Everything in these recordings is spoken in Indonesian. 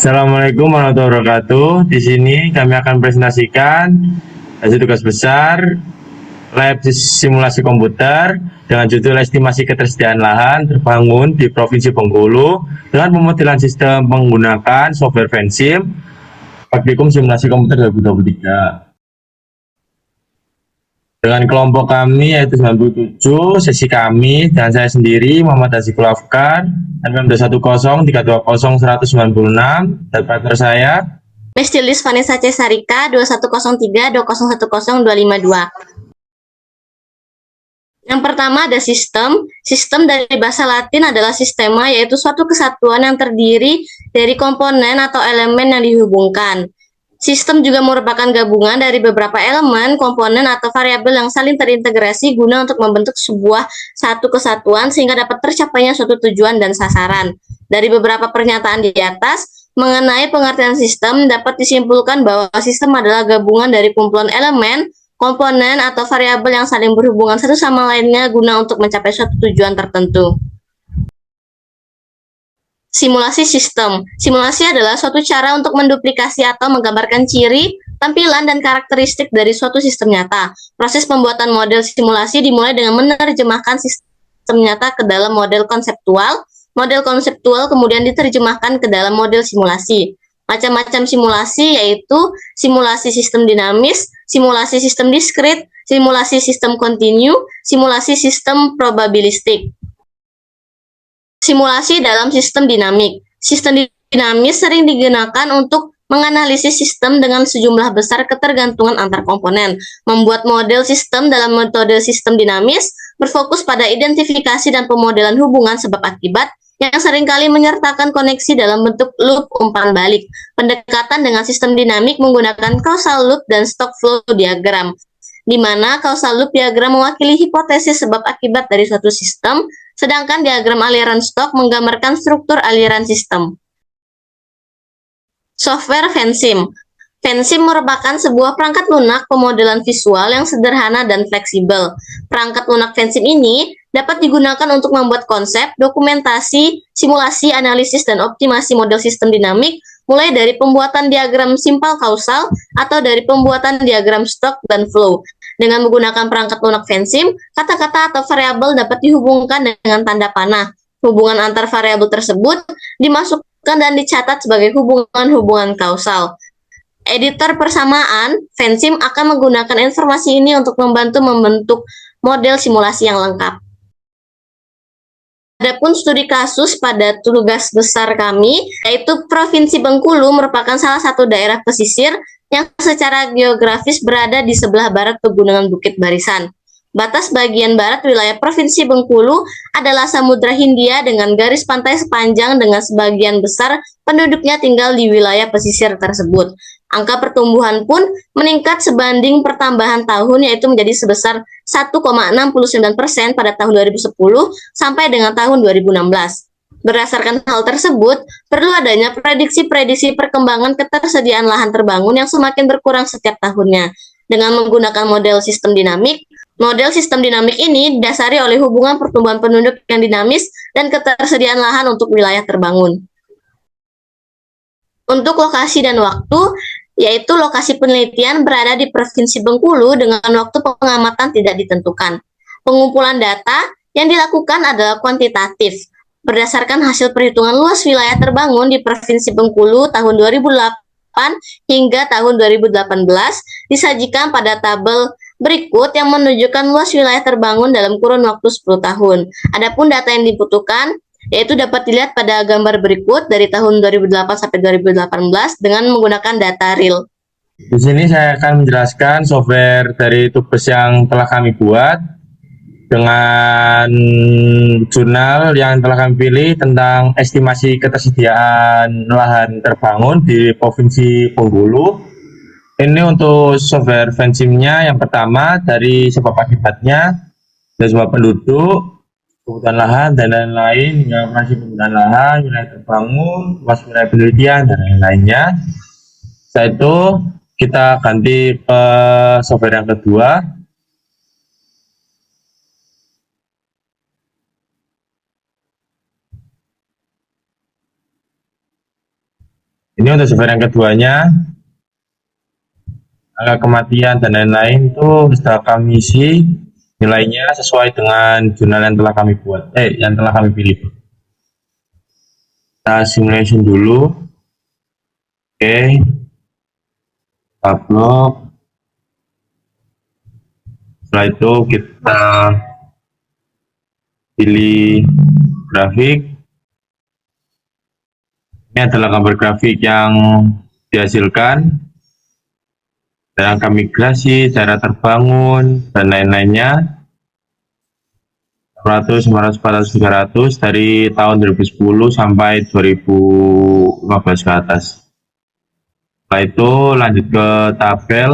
Assalamualaikum warahmatullahi wabarakatuh. Di sini kami akan presentasikan hasil tugas besar lab simulasi komputer dengan judul estimasi ketersediaan lahan terbangun di Provinsi Bengkulu dengan pemodelan sistem menggunakan software Vensim praktikum simulasi komputer 2023. Dengan kelompok kami yaitu 97, sesi kami dan saya sendiri Muhammad Azikul Afkar, NPM 210 320 196, dan partner saya Mestilis Vanessa C. Sarika 2103 2010 252. Yang pertama ada sistem. Sistem dari bahasa Latin adalah sistema, yaitu suatu kesatuan yang terdiri dari komponen atau elemen yang dihubungkan. Sistem juga merupakan gabungan dari beberapa elemen, komponen, atau variabel yang saling terintegrasi guna untuk membentuk sebuah satu kesatuan sehingga dapat tercapainya suatu tujuan dan sasaran. Dari beberapa pernyataan di atas, mengenai pengertian sistem dapat disimpulkan bahwa sistem adalah gabungan dari kumpulan elemen, komponen, atau variabel yang saling berhubungan satu sama lainnya guna untuk mencapai suatu tujuan tertentu. Simulasi sistem. Simulasi adalah suatu cara untuk menduplikasi atau menggambarkan ciri, tampilan, dan karakteristik dari suatu sistem nyata. Proses pembuatan model simulasi dimulai dengan menerjemahkan sistem nyata ke dalam model konseptual. Model konseptual kemudian diterjemahkan ke dalam model simulasi. Macam-macam simulasi yaitu simulasi sistem dinamis, simulasi sistem diskrit, simulasi sistem kontinu, simulasi sistem probabilistik. Simulasi dalam sistem dinamik. Sistem dinamis sering digunakan untuk menganalisis sistem dengan sejumlah besar ketergantungan antar komponen. Membuat model sistem dalam metode sistem dinamis berfokus pada identifikasi dan pemodelan hubungan sebab akibat yang seringkali menyertakan koneksi dalam bentuk loop umpan balik. Pendekatan dengan sistem dinamik menggunakan causal loop dan stock flow diagram, di mana causal loop diagram mewakili hipotesis sebab akibat dari suatu sistem, sedangkan diagram aliran stok menggambarkan struktur aliran sistem. Software Vensim. Vensim merupakan sebuah perangkat lunak pemodelan visual yang sederhana dan fleksibel. Perangkat lunak Vensim ini dapat digunakan untuk membuat konsep, dokumentasi, simulasi, analisis, dan optimasi model sistem dinamik, mulai dari pembuatan diagram simpel kausal atau dari pembuatan diagram stok dan flow. Dengan menggunakan perangkat lunak Vensim, kata-kata atau variabel dapat dihubungkan dengan tanda panah. Hubungan antar variabel tersebut dimasukkan dan dicatat sebagai hubungan-hubungan kausal. Editor persamaan, Vensim akan menggunakan informasi ini untuk membentuk model simulasi yang lengkap. Adapun studi kasus pada tugas besar kami, yaitu Provinsi Bengkulu merupakan salah satu daerah pesisir yang secara geografis berada di sebelah barat Pegunungan Bukit Barisan. Batas bagian barat wilayah Provinsi Bengkulu adalah Samudra Hindia dengan garis pantai sepanjang dengan sebagian besar penduduknya tinggal di wilayah pesisir tersebut. Angka pertumbuhan pun meningkat sebanding pertambahan tahun, yaitu menjadi sebesar 1,69% pada tahun 2010 sampai dengan tahun 2016. Berdasarkan hal tersebut, perlu adanya prediksi-prediksi perkembangan ketersediaan lahan terbangun yang semakin berkurang setiap tahunnya. Dengan menggunakan model sistem dinamik ini didasari oleh hubungan pertumbuhan penduduk yang dinamis dan ketersediaan lahan untuk wilayah terbangun. Untuk lokasi dan waktu, yaitu lokasi penelitian berada di Provinsi Bengkulu dengan waktu pengamatan tidak ditentukan. Pengumpulan data yang dilakukan adalah kuantitatif, berdasarkan hasil perhitungan luas wilayah terbangun di Provinsi Bengkulu tahun 2008 hingga tahun 2018, disajikan pada tabel berikut yang menunjukkan luas wilayah terbangun dalam kurun waktu 10 tahun. Adapun data yang dibutuhkan yaitu dapat dilihat pada gambar berikut dari tahun 2008 sampai 2018 dengan menggunakan data real. Di sini saya akan menjelaskan software dari tugas yang telah kami buat dengan jurnal yang telah kami pilih tentang estimasi ketersediaan lahan terbangun di Provinsi Bengkulu. Ini untuk software Vensimnya yang pertama dari sebab akibatnya, dari jumlah penduduk, kebutuhan lahan, dan lain-lain, hingga operasi penggunaan lahan, wilayah terbangun, luas wilayah penelitian, dan lain-lainnya. Setelah itu kita ganti ke software yang kedua. Ini Ini untuk survei yang keduanya, angka kematian dan lain-lain itu setelah kami isi nilainya sesuai dengan jurnal yang telah kami buat, yang telah kami pilih. Kita simulation dulu. Oke, upload. Setelah itu kita pilih grafik. Ini adalah gambar grafik yang dihasilkan, dan angka migrasi, cara terbangun, dan lain-lainnya. 100, 500, 400, 300 dari tahun 2010 sampai 2015 ke atas. Setelah itu lanjut ke tabel.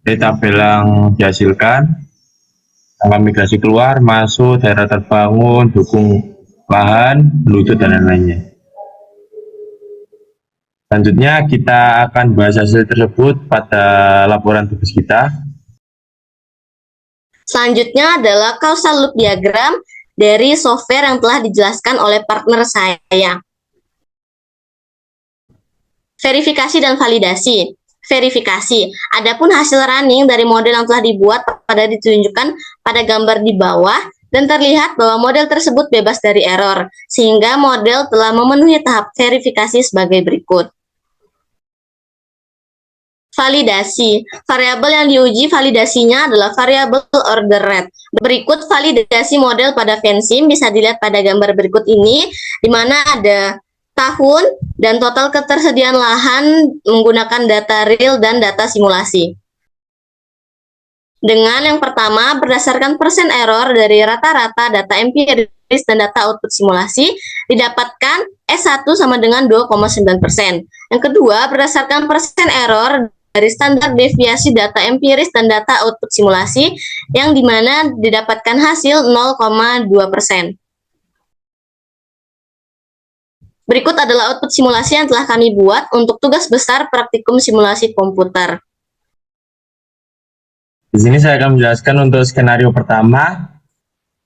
Ini tabel yang dihasilkan, angka migrasi keluar, masuk, daerah terbangun, dukung lahan, penduduk, dan lain-lainnya. Selanjutnya kita akan bahas hasil tersebut pada laporan tugas kita. Selanjutnya adalah causal loop diagram dari software yang telah dijelaskan oleh partner saya. Verifikasi dan validasi. Verifikasi. Adapun hasil running dari model yang telah dibuat pada ditunjukkan pada gambar di bawah dan terlihat bahwa model tersebut bebas dari error, sehingga model telah memenuhi tahap verifikasi sebagai berikut. Validasi. Variabel yang diuji validasinya adalah variabel order rate. Berikut validasi model pada Vensim bisa dilihat pada gambar berikut ini, di mana ada tahun dan total ketersediaan lahan menggunakan data real dan data simulasi. Dengan yang pertama, berdasarkan persen error dari rata-rata data empiris dan data output simulasi, didapatkan S1 sama dengan 2,9%. Yang kedua, berdasarkan persen error dari standar deviasi data empiris dan data output simulasi, yang dimana didapatkan hasil 0,2%. Berikut adalah output simulasi yang telah kami buat untuk tugas besar praktikum simulasi komputer. Di sini saya akan menjelaskan untuk skenario pertama,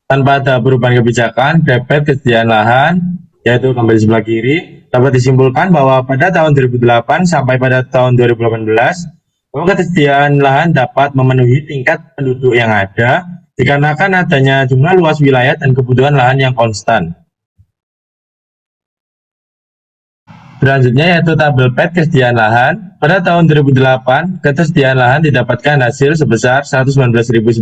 tanpa ada perubahan kebijakan, debit kesediaan lahan, yaitu gambar di sebelah kiri, dapat disimpulkan bahwa pada tahun 2008 sampai pada tahun 2018, bahwa ketersediaan lahan dapat memenuhi tingkat penduduk yang ada, dikarenakan adanya jumlah luas wilayah dan kebutuhan lahan yang konstan. Selanjutnya yaitu tabel PET kesediaan lahan. Pada tahun 2008, ketersediaan lahan didapatkan hasil sebesar 119.900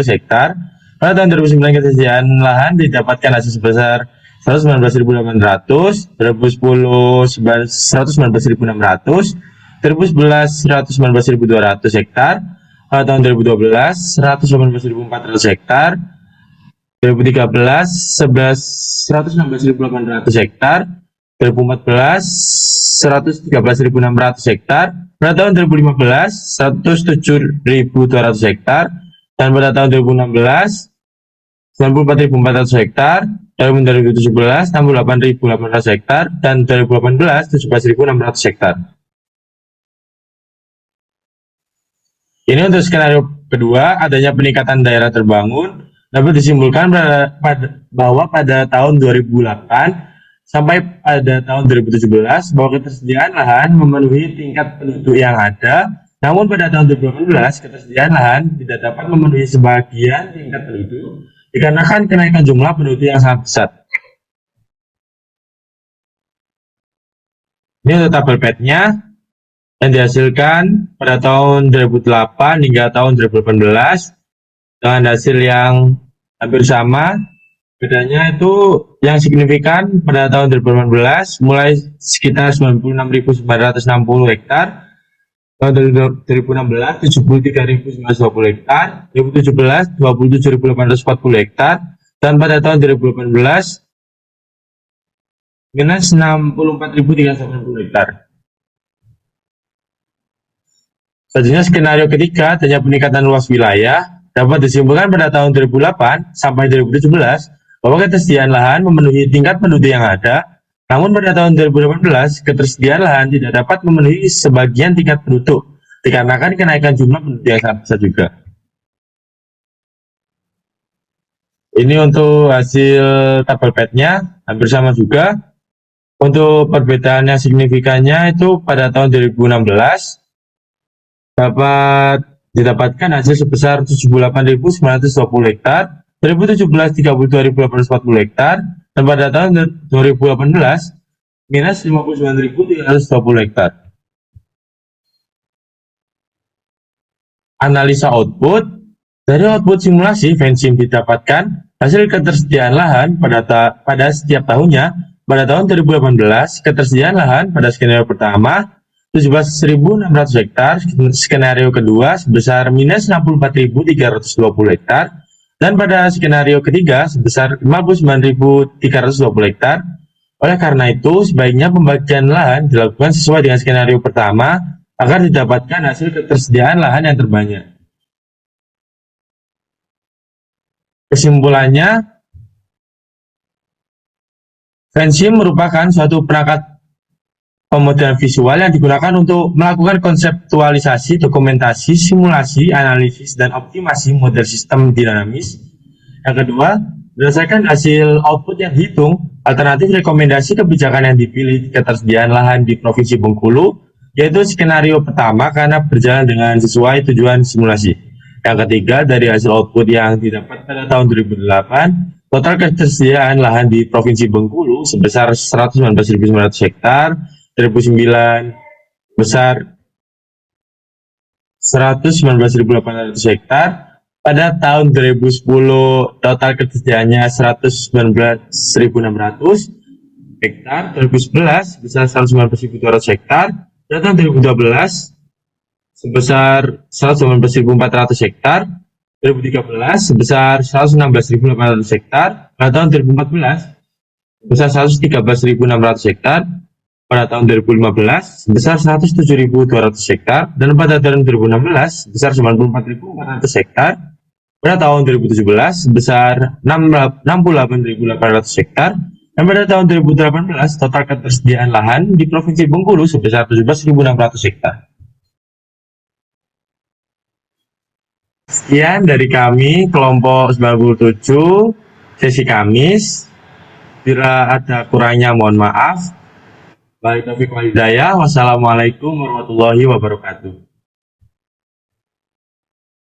hektar. Pada tahun 2009, ketersediaan lahan didapatkan hasil sebesar 119.800, 2010 119.600, 2011 119.200 hektar, pada tahun 2012 118.400 hektar, 2013 116.800 hektar, 2014 113.600 hektar, pada tahun 2015 107.200 hektar, dan pada tahun 2016 94.400 hektar, tahun 2017 68.800 hektar, dan 2018 17.600 hektar. Ini untuk skenario kedua, adanya peningkatan daerah terbangun dapat disimpulkan bahwa pada tahun 2008 sampai pada tahun 2017 bahwa ketersediaan lahan memenuhi tingkat penduduk yang ada, namun pada tahun 2018 ketersediaan lahan tidak dapat memenuhi sebagian tingkat penduduk dikarenakan kenaikan jumlah penduduk yang sangat besar. Ini untuk tabel PET-nya yang dihasilkan pada tahun 2008 hingga tahun 2018 dengan hasil yang hampir sama. Bedanya itu yang signifikan pada tahun 2018 mulai sekitar 96.960 hektar, tahun 2016 73.920 hektar, 2017 27.840 hektar, dan pada tahun 2018 minus 64.380 hektar. Selanjutnya skenario ketiga, adanya peningkatan luas wilayah dapat disimpulkan pada tahun 2008 sampai 2017 bahwa ketersediaan lahan memenuhi tingkat penduduk yang ada, namun pada tahun 2018 ketersediaan lahan tidak dapat memenuhi sebagian tingkat penduduk dikarenakan kenaikan jumlah penduduk yang sangat besar juga. Ini untuk hasil tabel PET-nya hampir sama juga. Untuk perbedaan yang signifikannya itu pada tahun 2016 dapat didapatkan hasil sebesar 78.920 hektar, 2017 32.840 hektar, dan pada tahun 2018 minus 59.320 hektar. Analisa output. Dari output simulasi, Vensim didapatkan hasil ketersediaan lahan pada setiap tahunnya. Pada tahun 2018, ketersediaan lahan pada skenario pertama 17.600 hektar, skenario kedua sebesar minus 64.320 hektar, dan pada skenario ketiga sebesar 59.320 hektar. Oleh karena itu, sebaiknya pembagian lahan dilakukan sesuai dengan skenario pertama agar didapatkan hasil ketersediaan lahan yang terbanyak. Kesimpulannya, Vensim merupakan suatu perangkat pemodelan visual yang digunakan untuk melakukan konseptualisasi, dokumentasi, simulasi, analisis, dan optimasi model sistem dinamis. Yang kedua, berdasarkan hasil output yang dihitung, alternatif rekomendasi kebijakan yang dipilih ketersediaan lahan di Provinsi Bengkulu, yaitu skenario pertama karena berjalan dengan sesuai tujuan simulasi. Yang ketiga, dari hasil output yang didapat pada tahun 2008, total ketersediaan lahan di Provinsi Bengkulu sebesar 119.900 hektar, 2009 besar 119.800 hektar, pada tahun 2010 total ketersediaannya 119.600 hektar, 2011 besar 119.200 hektar, pada tahun 2012 sebesar 119.400 hektar, 2013 sebesar 116.800 hektar, pada tahun 2014 sebesar 113.600 hektar, pada tahun 2015 sebesar 107.200 hektar, dan pada tahun 2016 sebesar 94.400 hektar, pada tahun 2017 sebesar 68.800 hektar, dan pada tahun 2018 total ketersediaan lahan di Provinsi Bengkulu sebesar 17.600 hektar. Sekian dari kami, kelompok 97, sesi Kamis. Bila ada kurangnya mohon maaf. Wassalamualaikum warahmatullahi wabarakatuh.